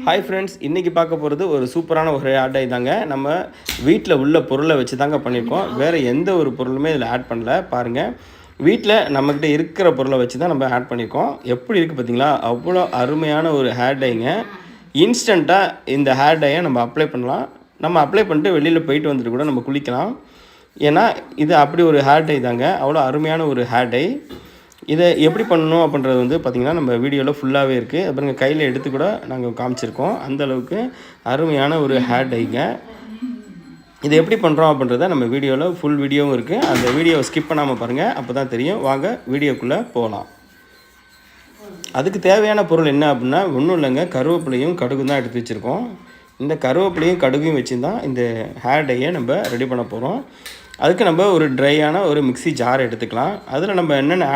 Hi friends, இன்றைக்கி பார்க்க போகிறது ஒரு சூப்பரான ஒரு ஆட் டை தாங்க. நம்ம வீட்டில் உள்ள பொருளை வச்சு தாங்க பண்ணியிருக்கோம். வேறு எந்த ஒரு பொருளுமே இதில் ஆட் பண்ணல. பாருங்கள், வீட்டில் நம்மக்கிட்ட இருக்கிற பொருளை வச்சு தான் நம்ம ஆட் பண்ணியிருக்கோம். எப்படி இருக்குது பார்த்தீங்களா? அவ்வளோ அருமையான ஒரு ஹேர் டைங்க. இன்ஸ்டண்ட்டாக இந்த ஹேர் டையை நம்ம அப்ளை பண்ணலாம். நம்ம அப்ளை பண்ணிட்டு வெளியில் போயிட்டு வந்துட்டு கூட நம்ம குளிக்கலாம். ஏன்னா இது அப்படி ஒரு ஹேர் டை தாங்க. அவ்வளோ அருமையான ஒரு ஹேர் டை. இதை எப்படி பண்ணணும் அப்படின்றது வந்து பார்த்திங்கன்னா நம்ம வீடியோவில் ஃபுல்லாகவே இருக்குது. அப்புறம் கையில் எடுத்து கூட நாங்கள் காமிச்சிருக்கோம். அந்தளவுக்கு அருமையான ஒரு ஹேர் டைங்க. இது எப்படி பண்ணுறோம் அப்படின்றத நம்ம வீடியோவில் ஃபுல் வீடியோவும் இருக்குது. அந்த வீடியோவை ஸ்கிப் பண்ணாமல் பாருங்கள், அப்போ தான் தெரியும். வாங்க வீடியோக்குள்ளே போகலாம். அதுக்கு தேவையான பொருள் என்ன அப்படின்னா ஒன்றும் இல்லைங்க, கருவேப்பிலையும் கடுகும் தான் எடுத்து வச்சுருக்கோம். இந்த கருவேப்பிலையும் கடுகையும் வச்சு தான் இந்த ஹேர் டையை நம்ம ரெடி பண்ண போகிறோம். அதுக்கு நம்ம ஒரு ட்ரையான ஒரு மிக்ஸி ஜார் எடுத்துக்கலாம். அதில் நம்ம என்னென்ன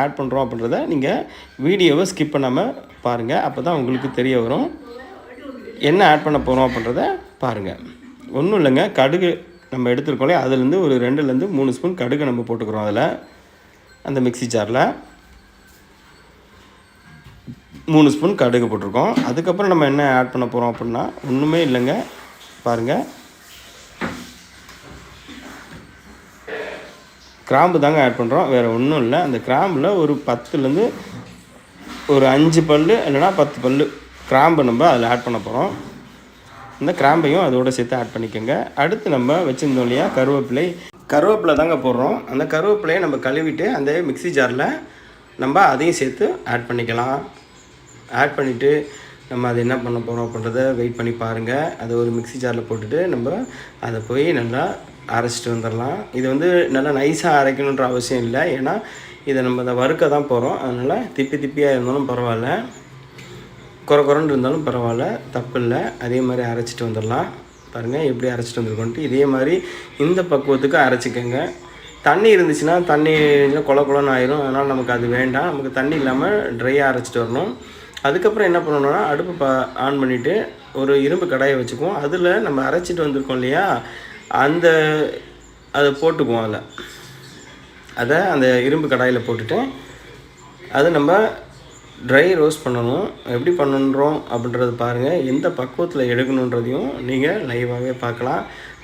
ஆட் பண்ணுறோம் அப்படின்றத நீங்கள் வீடியோவை ஸ்கிப் பண்ணாமல் பாருங்கள். அப்போ தான் உங்களுக்கு தெரிய வரும் என்ன ஆட் பண்ண போகிறோம் அப்படின்றத பாருங்கள். ஒன்றும் இல்லைங்க, கடுகு நம்ம எடுத்துருக்கோம்லே அதுலேருந்து ஒரு 2லேருந்து 3 ஸ்பூன் கடுகு நம்ம போட்டுக்கிறோம். அதில் அந்த மிக்ஸி ஜாரில் 3 ஸ்பூன் கடுகு போட்டிருக்கோம். அதுக்கப்புறம் நம்ம என்ன ஆட் பண்ண போகிறோம் அப்படின்னா ஒன்றுமே இல்லைங்க, பாருங்கள், கிராம்பு தாங்க ஆட் பண்ணுறோம். வேறு ஒன்றும் இல்லை. அந்த கிராம்பில் ஒரு 10லேருந்து ஒரு 5 பல் இல்லைனா 10 பல் கிராம்பு நம்ம அதில் ஆட் பண்ண போகிறோம். இந்த கிராம்பையும் அதோடு சேர்த்து ஆட் பண்ணிக்கோங்க. அடுத்து நம்ம வச்சுருந்தோம் இல்லையா கருவேப்பிலை தாங்க போடுறோம். அந்த கருவேப்பிலையை நம்ம கழுவிட்டு அந்த மிக்ஸி ஜாரில் நம்ம அதையும் சேர்த்து ஆட் பண்ணிக்கலாம். ஆட் பண்ணிவிட்டு நம்ம அதை என்ன பண்ண போகிறோம் அப்படின்றத வெயிட் பண்ணி பாருங்கள். அதை ஒரு மிக்ஸி ஜாரில் போட்டுட்டு நம்ம அதை போய் நல்லா அரைச்சிட்டு வந்துடலாம். இது வந்து நல்லா நைஸாக அரைக்கணுன்ற அவசியம் இல்லை. ஏன்னா இதை நம்ம அதை வறுக்க தான் போகிறோம். அதனால் திப்பியாக இருந்தாலும் பரவாயில்ல, குறன்னு இருந்தாலும் பரவாயில்ல, தப்பு இல்லை. அதே மாதிரி அரைச்சிட்டு வந்துடலாம். பாருங்கள் எப்படி அரைச்சிட்டு வந்துருக்கோன்ட்டு. இதே மாதிரி இந்த பக்குவத்துக்கு அரைச்சிக்கோங்க. தண்ணி இருந்துச்சுன்னா தண்ணி கொலன்னு ஆயிரும். அதனால் நமக்கு அது வேண்டாம். நமக்கு தண்ணி இல்லாமல் ட்ரையாக அரைச்சிட்டு வரணும். அதுக்கப்புறம் என்ன பண்ணணும்னா அடுப்பு ஆன் பண்ணிவிட்டு ஒரு இரும்பு கடாயை வச்சுக்குவோம். அதில் நம்ம அரைச்சிட்டு வந்திருக்கோம் இல்லையா, அதை போட்டுக்குவோம். அதை அந்த இரும்பு கடாயில் போட்டுட்டு அதை நம்ம ட்ரை ரோஸ்ட் பண்ணணும். எப்படி பண்ணணுன்றோம் அப்படின்றது பாருங்கள். எந்த பக்குவத்தில் எடுக்கணுன்றதையும் நீங்கள் லைவாகவே பார்க்கலாம்.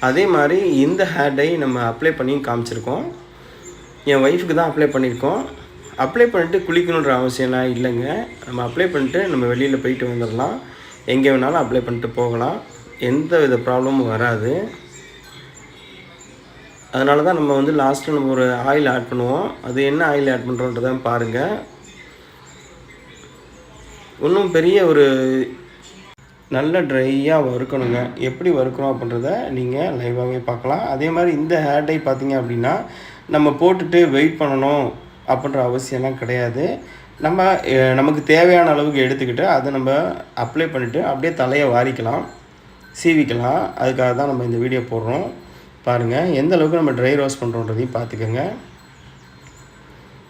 அதே மாதிரி இந்த ஹேர் டை நம்ம அப்ளை பண்ணி காமிச்சிருக்கோம். என் ஒய்ஃபுக்கு தான் அப்ளை பண்ணியிருக்கோம். அப்ளை பண்ணிட்டு குளிக்கணுன்ற அவசியம்லாம் இல்லைங்க. நம்ம அப்ளை பண்ணிட்டு நம்ம வெளியில் போயிட்டு வந்துடலாம். எங்கே வேணாலும் அப்ளை பண்ணிட்டு போகலாம். எந்த வித ப்ராப்ளமும் வராது. அதனால தான் நம்ம வந்து லாஸ்ட்டில் நம்ம ஒரு ஆயில் ஆட் பண்ணுவோம். அது என்ன ஆயில் ஆட் பண்ணுறோன்றதான் பாருங்கள். இன்னும் பெரிய ஒரு நல்ல ட்ரையாக வறுக்கணுங்க. எப்படி வறுக்கணும் அப்படின்றத நீங்கள் லைவாகவே பார்க்கலாம். அதே மாதிரி இந்த ஹேர் டை பார்த்திங்க அப்படின்னா நம்ம போட்டுட்டு வெயிட் பண்ணணும் அப்படின்ற அவசியம்லாம் கிடையாது. நமக்கு தேவையான அளவுக்கு எடுத்துக்கிட்டு அதை நம்ம அப்ளை பண்ணிவிட்டு அப்படியே தலையை வாரிக்கலாம், சீவிக்கலாம். அதுக்காக தான் நம்ம இந்த வீடியோ போடுறோம். பாருங்கள் எந்த அளவுக்கு நம்ம ட்ரை ரோஸ்ட் பண்ணுறோன்றதையும் பார்த்துக்கோங்க.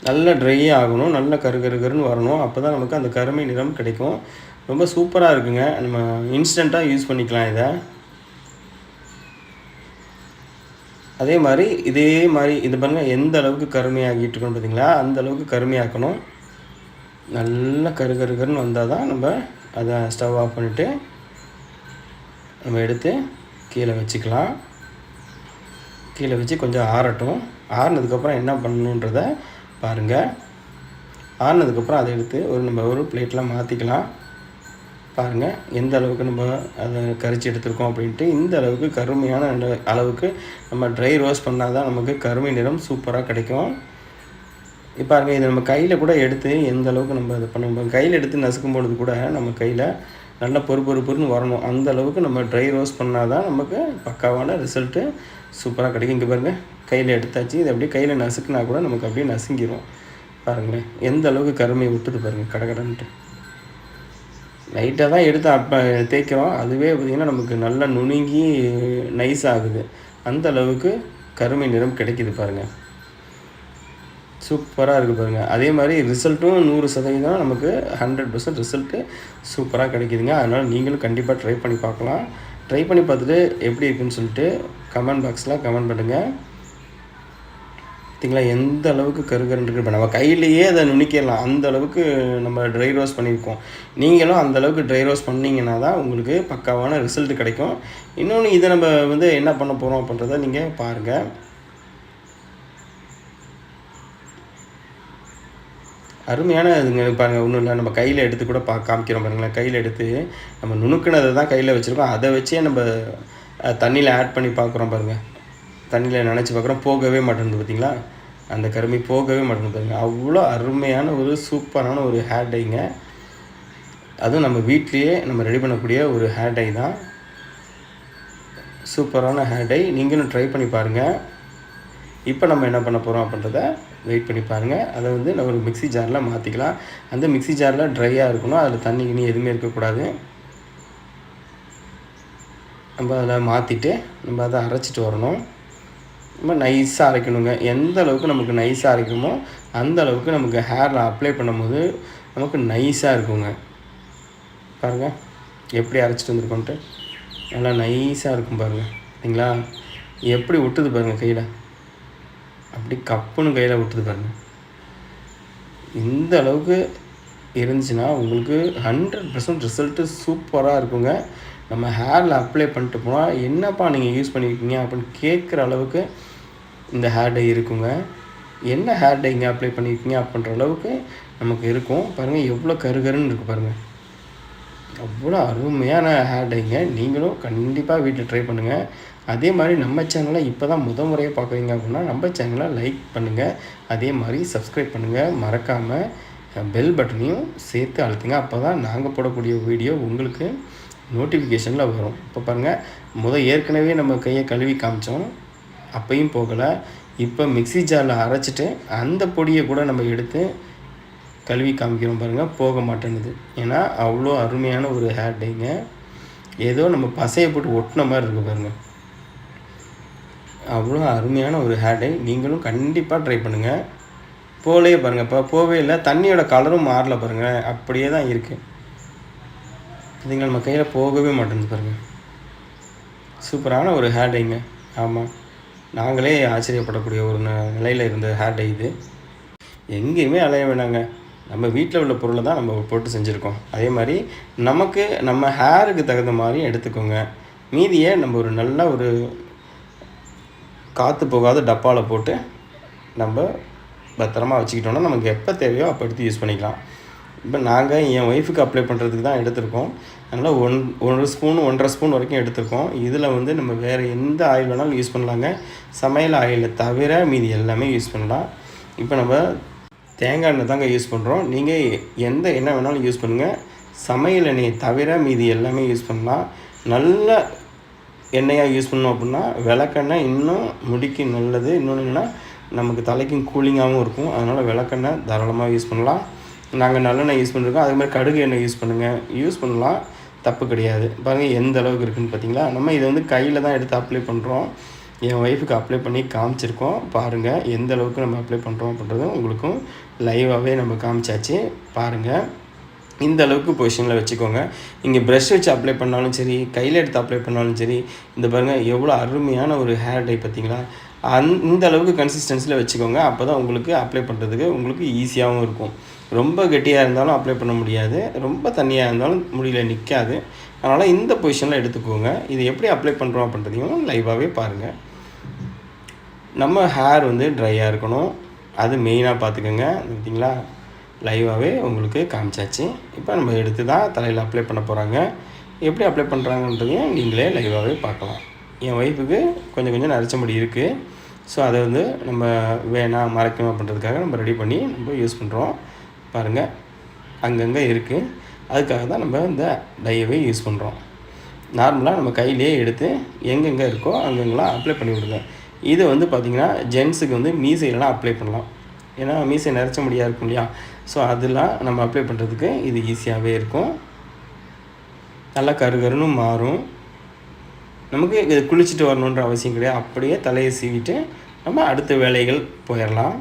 நல்ல ட்ரையாக ஆகணும், நல்ல கருன்னு வரணும். அப்போ தான் நமக்கு அந்த கருமை நிறம் கிடைக்கும். ரொம்ப சூப்பராக இருக்குங்க. நம்ம இன்ஸ்டண்ட்டாக யூஸ் பண்ணிக்கலாம் இதை. அதே மாதிரி இது பாருங்கள் எந்த அளவுக்கு கருமையாகிட்டு இருக்கணும் பார்த்தீங்களா, அந்த அளவுக்கு கருமையாக்கணும். நல்லா கருன்னு வந்தால் தான் நம்ம அதை ஸ்டவ் ஆஃப் பண்ணிவிட்டு நம்ம எடுத்து கீழே வச்சுக்கலாம். கீழே வச்சு கொஞ்சம் ஆறட்டும். ஆறினதுக்கப்புறம் என்ன பண்ணணுன்றதை பாருங்கள். ஆறினதுக்கப்புறம் அதை எடுத்து நம்ம ஒரு பிளேட்டில் மாற்றிக்கலாம். பாருங்கள் எந்த அளவுக்கு நம்ம அதை கரிச்சு எடுத்துருக்கோம் அப்படின்ட்டு. இந்த அளவுக்கு கருமையான அளவுக்கு நம்ம ட்ரை ரோஸ்ட் பண்ணால் தான் நமக்கு கருமை நிறம் சூப்பராக கிடைக்கும். இப்போ பாருங்கள், இதை நம்ம கையில் கூட எடுத்து எந்த அளவுக்கு நம்ம அதை பண்ணுவோம். கையில் எடுத்து நசுக்கும் பொழுது கூட நம்ம கையில் நல்லா பொறுன்னு வரணும். அந்த அளவுக்கு நம்ம ட்ரை ரோஸ்ட் பண்ணால் தான் நமக்கு பக்காவான ரிசல்ட்டு சூப்பராக கிடைக்கும். இங்கே பாருங்கள் கையில் எடுத்தாச்சு. இது அப்படியே கையில் நசுக்குனா கூட நமக்கு அப்படியே நசுங்கிடும். பாருங்களேன் எந்த அளவுக்கு கருமை விட்டுது பாருங்கள், கடன்ட்டு. லைட்டாக தான் எடுத்து தேய்க்கிறோம். அதுவே பார்த்திங்கன்னா நமக்கு நல்லா நுணுங்கி நைஸ் ஆகுது. அந்த அளவுக்கு கருமை நிறம் கிடைக்கிது பாருங்கள். சூப்பராக இருக்குது பாருங்கள். அதே மாதிரி ரிசல்ட்டும் 100% நமக்கு 100% ரிசல்ட்டு சூப்பராக கிடைக்கிதுங்க. அதனால் நீங்களும் கண்டிப்பாக ட்ரை பண்ணி பார்க்கலாம். ட்ரை பண்ணி பார்த்துட்டு எப்படி இருக்குன்னு சொல்லிட்டு கமெண்ட் பாக்ஸில் கமெண்ட் பண்ணுங்கள். பார்த்தீங்களா எந்த அளவுக்கு கருகருன்னு இருக்குது. இப்போ நம்ம கையிலேயே அதை நுணுக்கிடலாம். அந்த அளவுக்கு நம்ம ட்ரை ரோஸ்ட் பண்ணியிருக்கோம். நீங்களும் அந்த அளவுக்கு ட்ரை ரோஸ்ட் பண்ணிங்கன்னா தான் உங்களுக்கு பக்காவான ரிசல்ட் கிடைக்கும். இன்னொன்று இதை நம்ம வந்து என்ன பண்ண போகிறோம் அப்படின்றத நீங்கள் பாருங்கள். அருமையான இதுங்க பாருங்கள். ஒன்றும் இல்லை, நம்ம கையில் எடுத்து கூட காமிக்கிறோம் பாருங்களேன். கையில் எடுத்து நம்ம நுணுக்குனதை தான் கையில் வச்சுருக்கோம். அதை வச்சே நம்ம தண்ணியில் ஆட் பண்ணி பார்க்குறோம் பாருங்கள். தண்ணியில் நனைச்சி பார்க்குறோம், போகவே மாட்டேங்குது பார்த்தீங்களா? அந்த கருமி போகவே மாட்டேங்குது பாருங்கள். அவ்வளோ அருமையான ஒரு சூப்பரான ஒரு ஹேர் டைங்க. அதுவும் நம்ம வீட்லேயே நம்ம ரெடி பண்ணக்கூடிய ஒரு ஹேர் டை தான். சூப்பரான ஹேர் டை. நீங்களும் ட்ரை பண்ணி பாருங்கள். இப்போ நம்ம என்ன பண்ண போகிறோம் அப்படின்றத வெயிட் பண்ணி பாருங்கள். அதை வந்து நம்ம ஒரு மிக்ஸி ஜாரில் மாற்றிக்கலாம். அந்த மிக்ஸி ஜாரில் ட்ரையாக இருக்கணும். அதில் தண்ணி கிண்ணி எதுவுமே இருக்கக்கூடாது. நம்ம அதில் மாற்றிட்டு நம்ம அதை அரைச்சிட்டு வரணும். நம்ம நைஸாக அரைக்கணுங்க. எந்த அளவுக்கு நமக்கு நைஸாக அரைக்கணுமோ அந்த அளவுக்கு நமக்கு ஹேரில் அப்ளை பண்ணும்போது நமக்கு நைஸாக இருக்குங்க. பாருங்கள் எப்படி அரைச்சிட்டு வந்துருக்கோன்ட்டு. நல்லா நைஸாக இருக்கும் பாருங்கள். சரிங்களா? எப்படி விட்டுது பாருங்கள் கையில். அப்படி கப்புன்னு கையில் விட்டுது பாருங்கள். இந்த அளவுக்கு இருந்துச்சுன்னா உங்களுக்கு 100% ரிசல்ட்டு சூப்பராக இருக்குங்க. நம்ம ஹேரில் அப்ளை பண்ணிட்டு போனால் என்னப்பா நீங்கள் யூஸ் பண்ணியிருக்கீங்க அப்படின்னு கேட்குற அளவுக்கு இந்த ஹேர் டை இருக்குங்க. என்ன ஹேர் டைங்க அப்ளை பண்ணியிருக்கீங்க அப்படின்ற அளவுக்கு நமக்கு இருக்கும். பாருங்கள் எவ்வளோ கருகருன்னு இருக்குது பாருங்கள். அவ்வளோ அருமையான ஹேர் டைங்க. நீங்களும் கண்டிப்பாக வீட்டில் ட்ரை பண்ணுங்கள். அதே மாதிரி நம்ம சேனலை இப்போ தான் முறையாக பார்க்குறீங்க அப்படின்னா நம்ம சேனலை லைக் பண்ணுங்கள். அதே மாதிரி சப்ஸ்கிரைப் பண்ணுங்கள். மறக்காமல் பெல் பட்டனையும் சேர்த்து அழுத்துங்க. அப்போ தான் நாங்கள் போடக்கூடிய வீடியோ உங்களுக்கு நோட்டிஃபிகேஷனில் வரும். இப்போ பாருங்கள், ஏற்கனவே நம்ம கையை கழுவி காமிச்சோம், அப்பையும் போகலை. இப்போ மிக்ஸி ஜாரில் அரைச்சிட்டு அந்த பொடியை கூட நம்ம எடுத்து கழுவி காமிக்கிறோம் பாருங்கள், போக மாட்டேங்குது. ஏன்னா அவ்வளோ அருமையான ஒரு ஹேர் டைங்க. ஏதோ நம்ம பசையை போட்டு ஒட்டின மாதிரி இருக்குது பாருங்கள். அவ்வளோ அருமையான ஒரு ஹேர் டை. நீங்களும் கண்டிப்பாக ட்ரை பண்ணுங்கள். போலே பாருங்கள், இப்போ போவே இல்லை. தண்ணியோட கலரும் மாறல பாருங்கள், அப்படியே தான் இருக்குது. இதுங்க நம்ம கையில் போகவே மாட்டேங்குது பாருங்கள். சூப்பரான ஒரு ஹேர் டைங்க. ஆமாம், நாங்களே ஆச்சரியப்படக்கூடிய ஒரு நிலையில் இருந்த ஹேர் டை இது. எங்கேயுமே அலைய வேணாங்க. நம்ம வீட்டில் உள்ள பொருளை தான் நம்ம போட்டு செஞ்சுருக்கோம். அதே மாதிரி நமக்கு நம்ம ஹேருக்கு தகுந்த மாதிரி எடுத்துக்கோங்க. மீதியை நம்ம ஒரு நல்ல ஒரு காற்று போகாத டப்பாவில் போட்டு நம்ம பத்திரமா வச்சுக்கிட்டோன்னா நமக்கு எப்போ தேவையோ அப்போ எடுத்து யூஸ் பண்ணிக்கலாம். இப்போ நாங்கள் என் ஒய்ஃபுக்கு அப்ளை பண்ணுறதுக்கு தான் எடுத்திருக்கோம். அதனால் 1 ஸ்பூன் 1.5 ஸ்பூன் வரைக்கும் எடுத்திருக்கோம். இதில் வந்து நம்ம வேறு எந்த ஆயில் வேணாலும் யூஸ் பண்ணலாங்க. சமையல் ஆயிலை தவிர மீதி எல்லாமே யூஸ் பண்ணலாம். இப்போ நம்ம தேங்காய் எண்ணெய் தாங்க யூஸ் பண்ணுறோம். நீங்கள் எந்த எண்ணெய் வேணாலும் யூஸ் பண்ணுங்கள். சமையல் எண்ணெயை தவிர மீதி எல்லாமே யூஸ் பண்ணலாம். நல்ல எண்ணெயாக யூஸ் பண்ணோம் அப்படின்னா விளக்கெண்ணெய் இன்னும் முடிக்கு நல்லது. இன்னொன்று என்னென்னா நமக்கு தலைக்கும் கூலிங்காகவும் இருக்கும். அதனால் விளக்கெண்ணெய் தாராளமாக யூஸ் பண்ணலாம். நாங்கள் நல்லெண்ணெய் யூஸ் பண்ணியிருக்கோம். அதே மாதிரி கடுகு எண்ணெய் யூஸ் பண்ணலாம், தப்பு கிடையாது. பாருங்கள் எந்த அளவுக்கு இருக்குதுன்னு பார்த்தீங்களா. நம்ம இதை வந்து கையில் தான் எடுத்து அப்ளை பண்ணுறோம். என் ஒய்ஃபுக்கு அப்ளை பண்ணி காமிச்சிருக்கோம். பாருங்கள் எந்த அளவுக்கு நம்ம அப்ளை பண்ணுறோம் அப்படின்றது உங்களுக்கும் லைவாகவே நம்ம காமிச்சாச்சு. பாருங்கள் இந்த அளவுக்கு பொசிஷனில் வச்சுக்கோங்க. இங்கே ப்ரஷ் வச்சு அப்ளை பண்ணாலும் சரி, கையில் எடுத்து அப்ளை பண்ணாலும் சரி. இந்த பாருங்கள் எவ்வளோ அருமையான ஒரு ஹேர் டை பார்த்தீங்களா. இந்த அளவுக்கு கன்சிஸ்டன்சியில் வச்சுக்கோங்க. அப்போ தான் உங்களுக்கு அப்ளை பண்ணுறதுக்கு உங்களுக்கு ஈஸியாகவும் இருக்கும். ரொம்ப கெட்டியாக இருந்தாலும் அப்ளை பண்ண முடியாது, ரொம்ப தண்ணியாக இருந்தாலும் முடியல நிற்காது. அதனால் இந்த பொசிஷனில் எடுத்துக்கோங்க. இது எப்படி அப்ளை பண்ணுறோம் அப்படின்றதையும் லைவாகவே பாருங்கள். நம்ம ஹேர் வந்து ட்ரையாக இருக்கணும், அது மெயினாக பார்த்துக்கோங்க. பார்த்தீங்களா, லைவாகவே உங்களுக்கு காமிச்சாச்சு. இப்போ நம்ம எடுத்து தான் தலையில் அப்ளை பண்ண போகிறாங்க. எப்படி அப்ளை பண்ணுறாங்கன்றதையும் நீங்களே லைவாகவே பார்க்கலாம். என் ஒய்ஃபுக்கு கொஞ்சம் நரைச்ச முடி இருக்குது. ஸோ அதை வந்து நம்ம வேணாம் மறைக்கணும் அப்படின்றதுக்காக நம்ம ரெடி பண்ணி நம்ம யூஸ் பண்ணுறோம். பாருங்கள் அங்கங்கே இருக்குது. அதுக்காக தான் நம்ம இந்த டையவே யூஸ் பண்ணுறோம். நார்மலாக நம்ம கையிலேயே எடுத்து எங்கெங்கே இருக்கோ அங்கங்கெல்லாம் அப்ளை பண்ணி விடுங்க. இது வந்து பார்த்திங்கன்னா ஜென்ஸுக்கு வந்து மீசையிலலாம் அப்ளை பண்ணலாம். ஏன்னா மீசை நரைச்ச முடியாக இருக்கும் இல்லையா. ஸோ அதெல்லாம் நம்ம அப்ளை பண்ணுறதுக்கு இது ஈஸியாகவே இருக்கும். நல்லா கருகருன்னு மாறும். நமக்கு இது குளிச்சுட்டு வரணுன்ற அவசியம் கிடையாது. அப்படியே தலையை சீவிட்டு நம்ம அடுத்த வேலைகள் போயிடலாம்.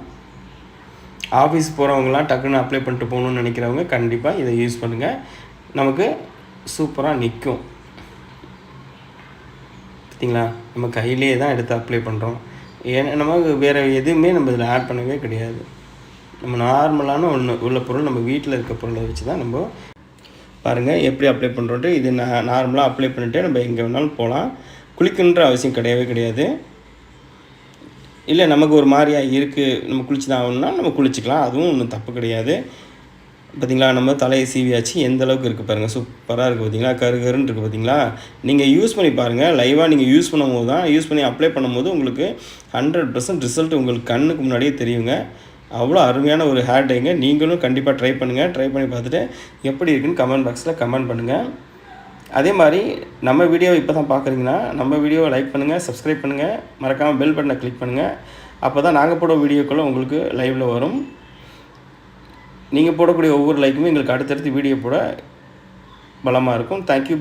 ஆஃபீஸ் போகிறவங்களாம் டக்குன்னு அப்ளை பண்ணிட்டு போகணுன்னு நினைக்கிறவங்க கண்டிப்பாக இதை யூஸ் பண்ணுங்கள். நமக்கு சூப்பராக நிற்கும். பார்த்திங்களா, நம்ம கையிலே தான் எடுத்து அப்ளை பண்ணுறோம். ஏன்னா நமக்கு வேறு எதுவுமே நம்ம இதில் ஆட் பண்ணவே கிடையாது. நம்ம நார்மலான உள்ள பொருள் நம்ம வீட்டில் இருக்க பொருளை வச்சு தான் நம்ம பாருங்கள் எப்படி அப்ளை பண்ணுறோன்ட்டு. இது நார்மலாக அப்ளை பண்ணிவிட்டு நம்ம எங்கே வேணாலும் போகலாம். குளிக்கணுன்ற அவசியம் கிடையவே கிடையாது. இல்லை நமக்கு ஒரு மாதிரியா இருக்குது, நம்ம குளிச்சு தான் ஆகணும்னா நம்ம குளிச்சுக்கலாம், அதுவும் ஒன்றும் தப்பு கிடையாது. பார்த்திங்களா, நம்ம தலையை சீவியாச்சு எந்த அளவுக்கு இருக்குது பாருங்கள், சூப்பராக இருக்குது பார்த்திங்களா, கருகருன்னு இருக்குது பார்த்திங்களா. நீங்கள் யூஸ் பண்ணி பாருங்கள், லைவாக நீங்கள் யூஸ் பண்ணும்போது தான், யூஸ் பண்ணி அப்ளை பண்ணும்போது உங்களுக்கு 100% ரிசல்ட் உங்களுக்கு கண்ணுக்கு முன்னாடியே தெரியுங்க. அவ்வளோ அருமையான ஒரு ஹேர் டைங்க. நீங்களும் கண்டிப்பாக ட்ரை பண்ணுங்கள். ட்ரை பண்ணி பார்த்துட்டு எப்படி இருக்குன்னு கமெண்ட் பாக்ஸில் கமெண்ட் பண்ணுங்கள். அதே மாதிரி நம்ம வீடியோவை இப்போ தான் பார்க்குறீங்கன்னா நம்ம வீடியோவை லைக் பண்ணுங்கள், சப்ஸ்கிரைப் பண்ணுங்கள், மறக்காமல் பெல் பட்டனை கிளிக் பண்ணுங்கள். அப்போ தான் நாங்கள் போட வீடியோக்குள்ளே உங்களுக்கு லைவில் வரும். நீங்கள் போடக்கூடிய ஒவ்வொரு லைக்குமே எங்களுக்கு அடுத்தடுத்து வீடியோ போட பலமாக இருக்கும். தேங்க்யூ.